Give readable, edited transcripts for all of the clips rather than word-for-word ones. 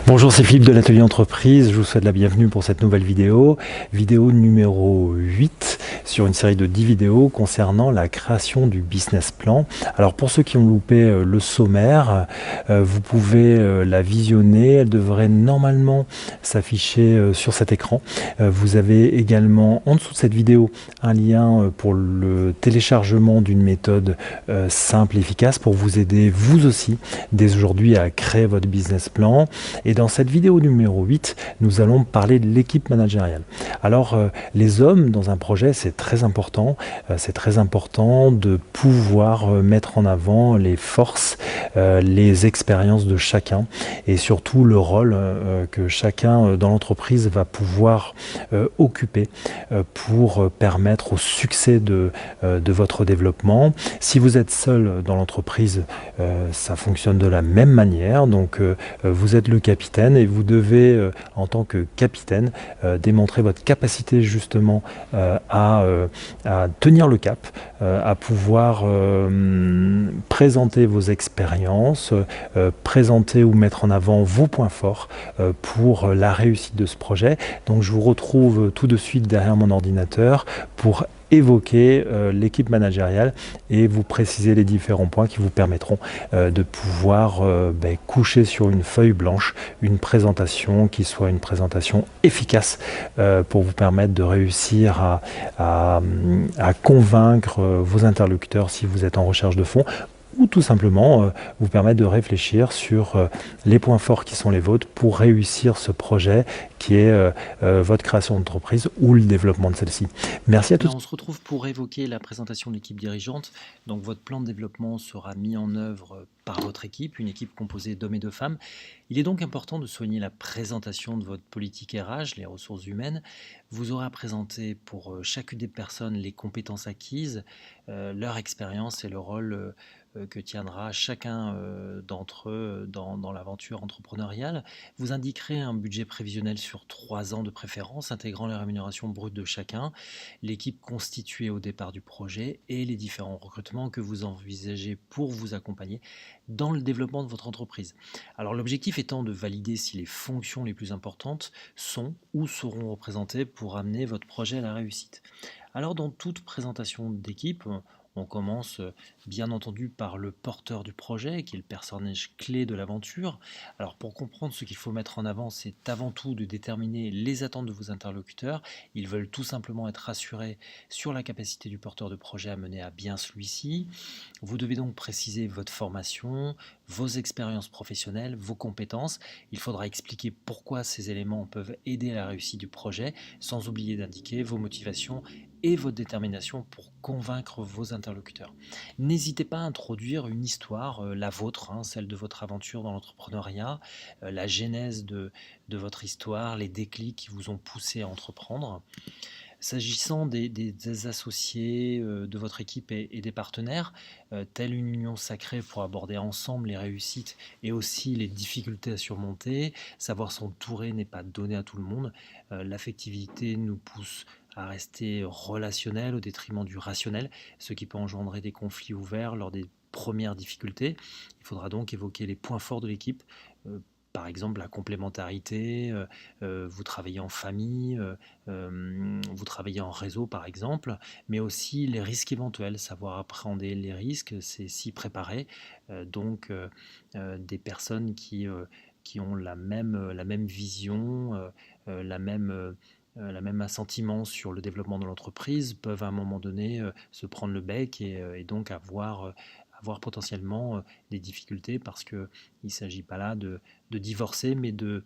Bonjour, c'est Philippe de l'Atelier Entreprise. Je vous souhaite la bienvenue pour cette nouvelle vidéo. Vidéo numéro 8 sur une série de 10 vidéos concernant la création du business plan. Alors pour ceux qui ont loupé le sommaire, vous pouvez la visionner. Elle devrait normalement s'afficher sur cet écran. Vous avez également en dessous de cette vidéo un lien pour le téléchargement d'une méthode simple et efficace pour vous aider vous aussi dès aujourd'hui à créer votre business plan. Et dans cette vidéo numéro 8, nous allons parler de l'équipe managériale. Alors, les hommes dans un projet, c'est très important. C'est très important de pouvoir mettre en avant les forces, les expériences de chacun et surtout le rôle que chacun dans l'entreprise va pouvoir occuper pour permettre au succès de votre développement. Si vous êtes seul dans l'entreprise, ça fonctionne de la même manière. Donc, vous êtes le capitaine et vous devez, en tant que capitaine, démontrer votre capacité justement à tenir le cap, à pouvoir présenter vos expériences, présenter ou mettre en avant vos points forts pour la réussite de ce projet. Donc je vous retrouve tout de suite derrière mon ordinateur pour évoquer l'équipe managériale et vous préciser les différents points qui vous permettront de pouvoir coucher sur une feuille blanche une présentation qui soit une présentation efficace pour vous permettre de réussir à convaincre vos interlocuteurs si vous êtes en recherche de fonds ou tout simplement vous permettre de réfléchir sur les points forts qui sont les vôtres pour réussir ce projet qui est votre création d'entreprise ou le développement de celle-ci. Merci à tous. Alors, on se retrouve pour évoquer la présentation de l'équipe dirigeante. Donc, votre plan de développement sera mis en œuvre par votre équipe, une équipe composée d'hommes et de femmes. Il est donc important de soigner la présentation de votre politique RH, les ressources humaines. Vous aurez à présenter pour chacune des personnes les compétences acquises, leur expérience et le rôle que tiendra chacun d'entre eux dans l'aventure entrepreneuriale. Vous indiquerez un budget prévisionnel sur 3 ans de préférence, intégrant les rémunérations brutes de chacun, l'équipe constituée au départ du projet et les différents recrutements que vous envisagez pour vous accompagner dans le développement de votre entreprise. Alors l'objectif étant de valider si les fonctions les plus importantes sont ou seront représentées pour amener votre projet à la réussite. Alors dans toute présentation d'équipe, on commence bien entendu par le porteur du projet, qui est le personnage clé de l'aventure. Alors pour comprendre ce qu'il faut mettre en avant, c'est avant tout de déterminer les attentes de vos interlocuteurs. Ils veulent tout simplement être rassurés sur la capacité du porteur de projet à mener à bien celui-ci. Vous devez donc préciser votre formation, vos expériences professionnelles, vos compétences. Il faudra expliquer pourquoi ces éléments peuvent aider à la réussite du projet, sans oublier d'indiquer vos motivations et votre détermination pour convaincre vos interlocuteurs. N'hésitez pas à introduire une histoire, la vôtre, celle de votre aventure dans l'entrepreneuriat, la genèse de votre histoire, les déclics qui vous ont poussé à entreprendre. S'agissant des associés de votre équipe et des partenaires, telle une union sacrée pour aborder ensemble les réussites et aussi les difficultés à surmonter, savoir s'entourer n'est pas donné à tout le monde. L'affectivité nous pousse à rester relationnel au détriment du rationnel, ce qui peut engendrer des conflits ouverts lors des premières difficultés. Il faudra donc évoquer les points forts de l'équipe, par exemple la complémentarité, vous travaillez en famille, vous travaillez en réseau par exemple, mais aussi les risques éventuels, savoir appréhender les risques, c'est s'y préparer. Des personnes qui ont la même vision, la même assentiment sur le développement de l'entreprise peuvent à un moment donné se prendre le bec et donc avoir potentiellement des difficultés parce qu'il ne s'agit pas là de divorcer, mais de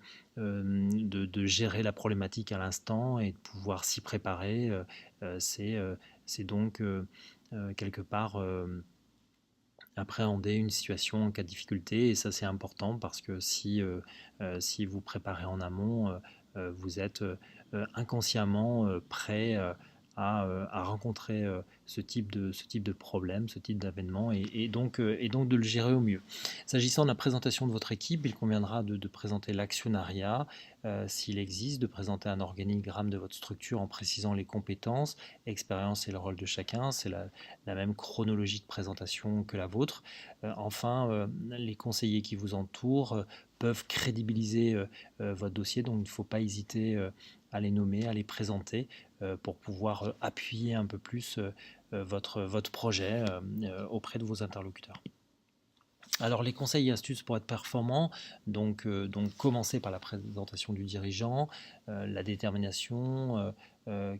gérer la problématique à l'instant et de pouvoir s'y préparer. C'est donc quelque part appréhender une situation en cas de difficulté et ça c'est important parce que si vous préparez en amont, vous êtes inconsciemment prêt à rencontrer ce type de problème, ce type d'événement et donc de le gérer au mieux. S'agissant de la présentation de votre équipe, il conviendra de présenter l'actionnariat, s'il existe, de présenter un organigramme de votre structure en précisant les compétences, expériences et le rôle de chacun. C'est la même chronologie de présentation que la vôtre. Enfin, les conseillers qui vous entourent peuvent crédibiliser votre dossier, donc il ne faut pas hésiter à les nommer, à les présenter pour pouvoir appuyer un peu plus votre projet auprès de vos interlocuteurs. Alors les conseils et astuces pour être performant, donc commencer par la présentation du dirigeant, la détermination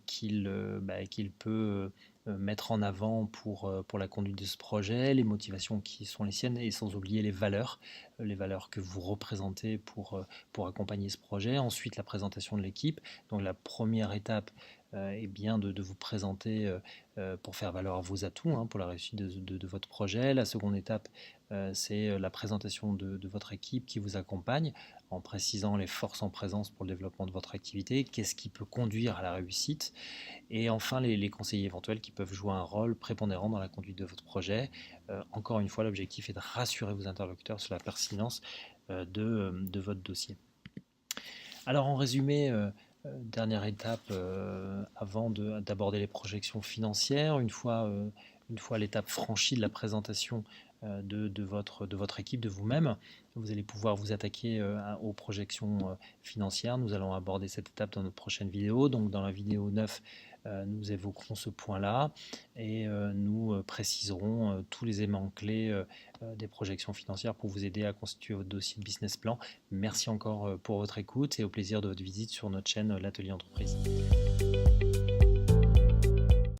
qu'il peut mettre en avant pour la conduite de ce projet, les motivations qui sont les siennes et sans oublier les valeurs que vous représentez pour accompagner ce projet. Ensuite la présentation de l'équipe, donc la première étape est bien de vous présenter pour faire valoir vos atouts pour la réussite de votre projet. La seconde étape, c'est la présentation de votre équipe qui vous accompagne en précisant les forces en présence pour le développement de votre activité, qu'est-ce qui peut conduire à la réussite, et enfin les conseillers éventuels qui peuvent jouer un rôle prépondérant dans la conduite de votre projet. Encore une fois, l'objectif est de rassurer vos interlocuteurs sur la pertinence de votre dossier. Alors en résumé, dernière étape avant d'aborder les projections financières, une fois l'étape franchie de la présentation de votre équipe, de vous-même, vous allez pouvoir vous attaquer aux projections financières. Nous allons aborder cette étape dans notre prochaine vidéo. Donc dans la vidéo 9, nous évoquerons ce point-là et nous préciserons tous les éléments clés des projections financières pour vous aider à constituer votre dossier de business plan. Merci encore pour votre écoute et au plaisir de votre visite sur notre chaîne L'Atelier Entreprise.